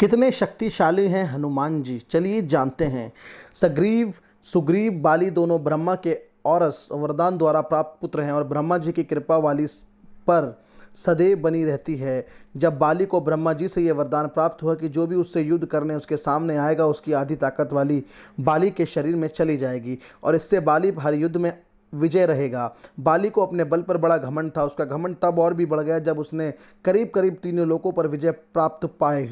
कितने शक्तिशाली हैं हनुमान जी, चलिए जानते हैं। सग्रीव सुग्रीव बाली दोनों ब्रह्मा के औरस वरदान द्वारा प्राप्त पुत्र हैं और ब्रह्मा जी की कृपा वाली पर सदैव बनी रहती है। जब बाली को ब्रह्मा जी से यह वरदान प्राप्त हुआ कि जो भी उससे युद्ध करने उसके सामने आएगा उसकी आधी ताकत वाली बाली के शरीर में चली जाएगी और इससे बाली हर युद्ध में विजय रहेगा। बाली को अपने बल पर बड़ा घमंड था। उसका घमंड तब और भी बढ़ गया जब उसने करीब करीब तीनों लोकों पर विजय प्राप्त पाए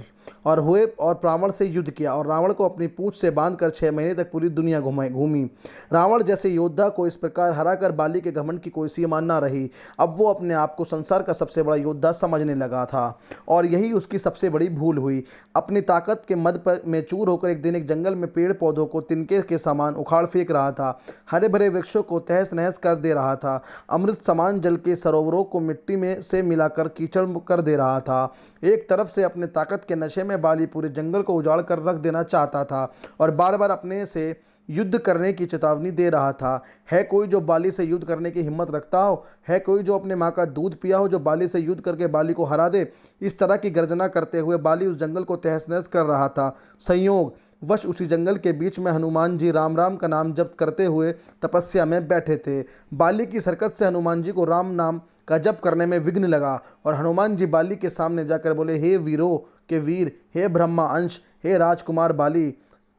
और हुए और रावण से युद्ध किया और रावण को अपनी पूंछ से बांधकर 6 महीने तक पूरी दुनिया घूमी। रावण जैसे योद्धा को इस प्रकार हराकर बाली के घमंड की कोई सीमा न रही। अब वो अपने आप को संसार का सबसे बड़ा योद्धा समझने लगा था और यही उसकी सबसे बड़ी भूल हुई। अपनी ताकत के मद पर में चूर होकर एक दिन एक जंगल में पेड़ पौधों को तिनके के समान उखाड़ फेंक रहा था। हरे भरे वृक्षों को तहस नहस कर दे रहा था। अमृत समान जल के सरोवरों को मिट्टी में से मिलाकर कीचड़ कर दे रहा था। एक तरफ से अपने ताकत के नशे में बाली पूरे जंगल को उजाड़ कर रख देना चाहता था और बार बार अपने से युद्ध करने की चेतावनी दे रहा था। है कोई जो बाली से युद्ध करने की हिम्मत रखता हो? है कोई जो अपने माँ का दूध पिया हो जो बाली से युद्ध करके बाली को हरा दे? इस तरह की गर्जना करते हुए बाली उस जंगल को तहस नहस कर रहा था। संयोग वश उसी जंगल के बीच में हनुमान जी राम राम का नाम जप करते हुए तपस्या में बैठे थे। बाली की हरकत से हनुमान जी को राम नाम का जप करने में विघ्न लगा और हनुमान जी बाली के सामने जाकर बोले, हे वीरों के वीर, हे ब्रह्मा अंश, हे राजकुमार बाली।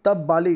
तब बाली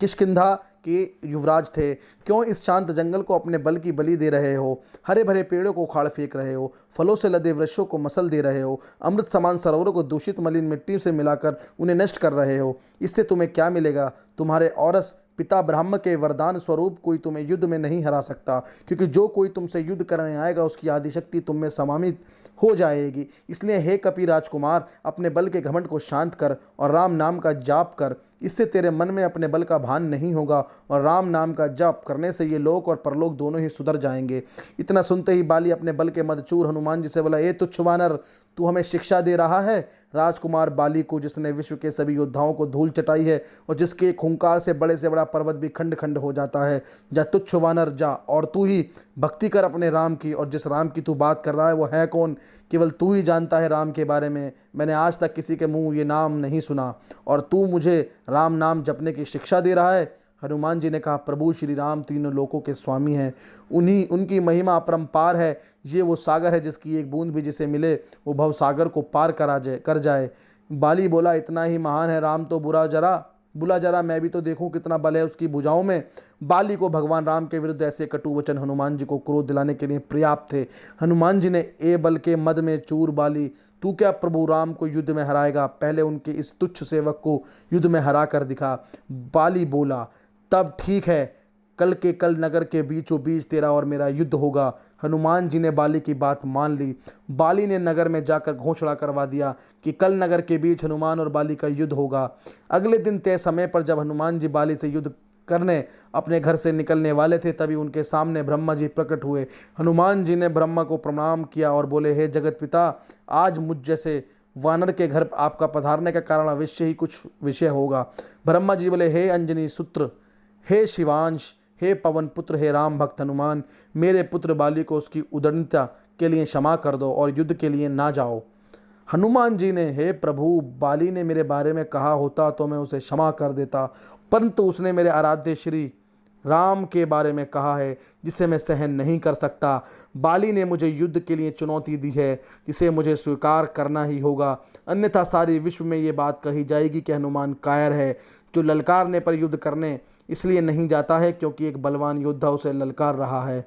किष्किंधा के युवराज थे। क्यों इस शांत जंगल को अपने बल की बलि दे रहे हो? हरे भरे पेड़ों को उखाड़ फेंक रहे हो, फलों से लदे वृक्षों को मसल दे रहे हो, अमृत समान सरोवरों को दूषित मलिन मिट्टी से मिलाकर उन्हें नष्ट कर रहे हो। इससे तुम्हें क्या मिलेगा? तुम्हारे औरस पिता ब्रह्म के वरदान स्वरूप कोई तुम्हें युद्ध में नहीं हरा सकता, क्योंकि जो कोई तुमसे युद्ध करने आएगा उसकी आदि शक्ति तुम में समाहित हो जाएगी। इसलिए हे कपि राजकुमार, अपने बल के घमंड को शांत कर और राम नाम का जाप कर। इससे तेरे मन में अपने बल का भान नहीं होगा और राम नाम का जाप करने से ये लोक और परलोक दोनों ही सुधर जाएंगे। इतना सुनते ही बाली अपने बल के मदचूर हनुमान जी से बोला, ए तुच्छ वानर, तू हमें शिक्षा दे रहा है? राजकुमार बाली को, जिसने विश्व के सभी योद्धाओं को धूल चटाई है और जिसके एक हुंकार से बड़े से बड़ा पर्वत भी खंड खंड हो जाता है, जा तुच्छ वानर जा और तू ही भक्ति कर अपने राम की। और जिस राम की तू बात कर रहा है वो है कौन? केवल तू ही जानता है राम के बारे में। मैंने आज तक किसी के मुंह ये नाम नहीं सुना और तू मुझे राम नाम जपने की शिक्षा दे रहा है। हनुमान जी ने कहा, प्रभु श्री राम तीनों लोकों के स्वामी हैं, उनकी महिमा अपरंपार है। ये वो सागर है जिसकी एक बूंद भी जिसे मिले वो भव सागर को पार कर जाए। बाली बोला, इतना ही महान है राम तो बुला जरा मैं भी तो देखूं कितना बल है उसकी भुजाओं में। बाली को भगवान राम के विरुद्ध ऐसे कटु वचन हनुमान जी को क्रोध दिलाने के लिए पर्याप्त थे। हनुमान जी ने ए बल के मद में चूर बाली, तू क्या प्रभु राम को युद्ध में हराएगा? पहले उनके इस तुच्छ सेवक को युद्ध में हरा कर दिखा। बाली बोला, तब ठीक है, कल के कल नगर के बीचों बीच तेरा और मेरा युद्ध होगा। हनुमान जी ने बाली की बात मान ली। बाली ने नगर में जाकर घोषणा करवा दिया कि कल नगर के बीच हनुमान और बाली का युद्ध होगा। अगले दिन तय समय पर जब हनुमान जी बाली से युद्ध करने अपने घर से निकलने वाले थे, तभी उनके सामने ब्रह्मा जी प्रकट हुए। हनुमान जी ने ब्रह्मा को प्रणाम किया और बोले, हे जगत पिता, आज मुझ जैसे वानर के घर आपका पधारने का कारण अवश्य ही कुछ विषय होगा। ब्रह्मा जी बोले, हे अंजनी सूत्र, हे शिवांश, हे पवन पुत्र, हे राम भक्त हनुमान, मेरे पुत्र बाली को उसकी उदंडता के लिए क्षमा कर दो और युद्ध के लिए ना जाओ। हनुमान जी ने, हे प्रभु, बाली ने मेरे बारे में कहा होता तो मैं उसे क्षमा कर देता, परंतु उसने मेरे आराध्य श्री राम के बारे में कहा है जिसे मैं सहन नहीं कर सकता। बाली ने मुझे युद्ध के लिए चुनौती दी है जिसे मुझे स्वीकार करना ही होगा, अन्यथा सारी विश्व में ये बात कही जाएगी कि हनुमान कायर है, जो ललकारने पर युद्ध करने इसलिए नहीं जाता है क्योंकि एक बलवान योद्धा उसे ललकार रहा है।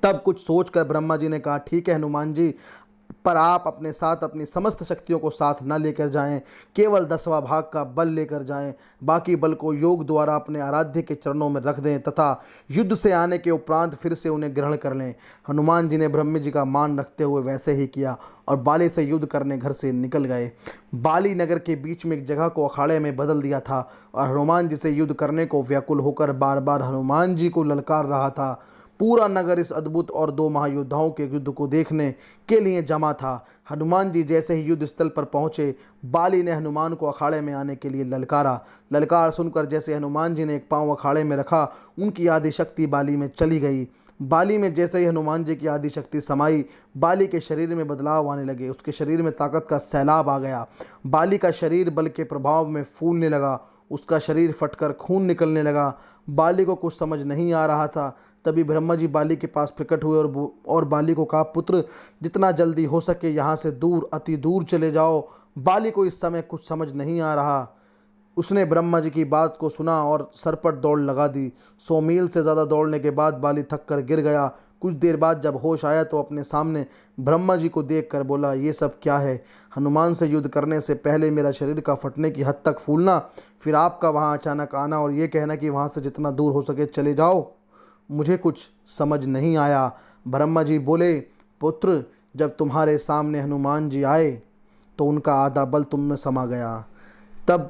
तब कुछ सोचकर ब्रह्मा जी ने कहा, ठीक है हनुमान जी, पर आप अपने साथ अपनी समस्त शक्तियों को साथ न लेकर जाएं, केवल 10वां भाग का बल लेकर जाएं। बाकी बल को योग द्वारा अपने आराध्य के चरणों में रख दें तथा युद्ध से आने के उपरांत फिर से उन्हें ग्रहण कर लें। हनुमान जी ने ब्रह्मा जी का मान रखते हुए वैसे ही किया और बाली से युद्ध करने घर से निकल गए। बाली नगर के बीच में एक जगह को अखाड़े में बदल दिया था और हनुमान जी से युद्ध करने को व्याकुल होकर बार बार हनुमान जी को ललकार रहा था। पूरा नगर इस अद्भुत और 2 महायोद्धाओं के युद्ध को देखने के लिए जमा था। हनुमान जी जैसे ही युद्ध स्थल पर पहुंचे, बाली ने हनुमान को अखाड़े में आने के लिए ललकारा। ललकार सुनकर जैसे हनुमान जी ने एक पांव अखाड़े में रखा, उनकी आदि शक्ति बाली में चली गई। बाली में जैसे ही हनुमान जी की आदि शक्ति समाई, बाली के शरीर में बदलाव आने लगे। उसके शरीर में ताकत का सैलाब आ गया। बाली का शरीर बल के प्रभाव में फूलने लगा। उसका शरीर फटकर खून निकलने लगा। बाली को कुछ समझ नहीं आ रहा था। तभी ब्रह्मा जी बाली के पास प्रकट हुए और बाली को कहा, पुत्र, जितना जल्दी हो सके यहाँ से दूर, अति दूर चले जाओ। बाली को इस समय कुछ समझ नहीं आ रहा। उसने ब्रह्मा जी की बात को सुना और सर पर दौड़ लगा दी। 100 मील से ज़्यादा दौड़ने के बाद बाली थक कर गिर गया। कुछ देर बाद जब होश आया तो अपने सामने ब्रह्मा जी को देख कर बोला, ये सब क्या है? हनुमान से युद्ध करने से पहले मेरा शरीर का फटने की हद तक फूलना, फिर आपका वहाँ अचानक आना और ये कहना कि वहाँ से जितना दूर हो सके चले जाओ। मुझे कुछ समझ नहीं आया। ब्रह्मा जी बोले, पुत्र, जब तुम्हारे सामने हनुमान जी आए तो उनका आधा बल तुम में समा गया। तब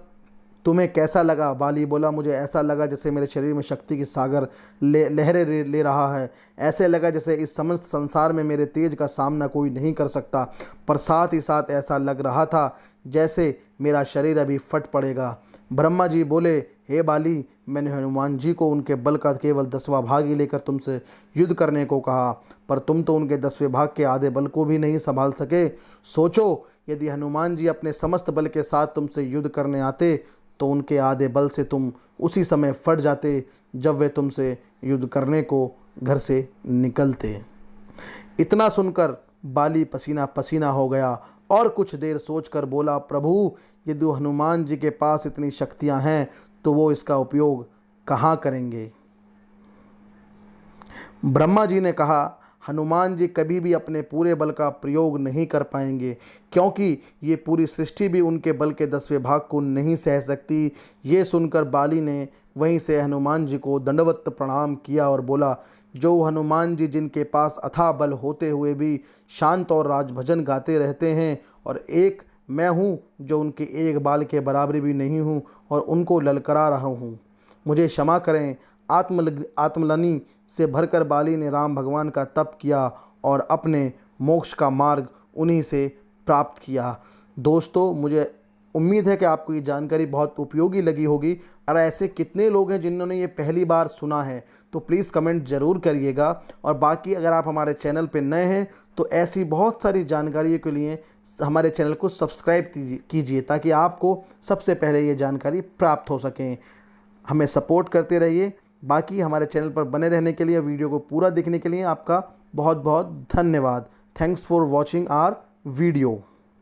तुम्हें कैसा लगा? बाली बोला, मुझे ऐसा लगा जैसे मेरे शरीर में शक्ति की सागर लहरें ले रहा है। ऐसे लगा जैसे इस समस्त संसार में मेरे तेज का सामना कोई नहीं कर सकता, पर साथ ही साथ ऐसा लग रहा था जैसे मेरा शरीर अभी फट पड़ेगा। ब्रह्मा जी बोले, हे बाली, मैंने हनुमान जी को उनके बल का केवल 10वां भाग ही लेकर तुमसे युद्ध करने को कहा, पर तुम तो उनके 10वें भाग के आधे बल को भी नहीं संभाल सके। सोचो, यदि हनुमान जी अपने समस्त बल के साथ तुमसे युद्ध करने आते तो उनके आधे बल से तुम उसी समय फट जाते जब वे तुमसे युद्ध करने को घर से निकलते। इतना सुनकर बाली पसीना पसीना हो गया और कुछ देर सोचकर बोला, प्रभु, यदि हनुमान जी के पास इतनी शक्तियां हैं तो वो इसका उपयोग कहाँ करेंगे? ब्रह्मा जी ने कहा, हनुमान जी कभी भी अपने पूरे बल का प्रयोग नहीं कर पाएंगे, क्योंकि ये पूरी सृष्टि भी उनके बल के 10वें भाग को नहीं सह सकती। ये सुनकर बाली ने वहीं से हनुमान जी को दंडवत प्रणाम किया और बोला, जो हनुमान जी जिनके पास अथाह बल होते हुए भी शांत और राजभजन गाते रहते हैं, और एक मैं हूँ जो उनके एक बाल के बराबरी भी नहीं हूँ और उनको ललकारा रहा हूँ, मुझे क्षमा करें। आत्मलनी से भरकर बाली ने राम भगवान का तप किया और अपने मोक्ष का मार्ग उन्हीं से प्राप्त किया। दोस्तों, मुझे उम्मीद है कि आपको ये जानकारी बहुत उपयोगी लगी होगी। और ऐसे कितने लोग हैं जिन्होंने ये पहली बार सुना है, तो प्लीज़ कमेंट ज़रूर करिएगा। और बाकी अगर आप हमारे चैनल पर नए हैं तो ऐसी बहुत सारी जानकारियों के लिए हमारे चैनल को सब्सक्राइब कीजिए, ताकि आपको सबसे पहले ये जानकारी प्राप्त हो सकें। हमें सपोर्ट करते रहिए। बाकी हमारे चैनल पर बने रहने के लिए, वीडियो को पूरा देखने के लिए आपका बहुत बहुत धन्यवाद। Thanks for watching our video.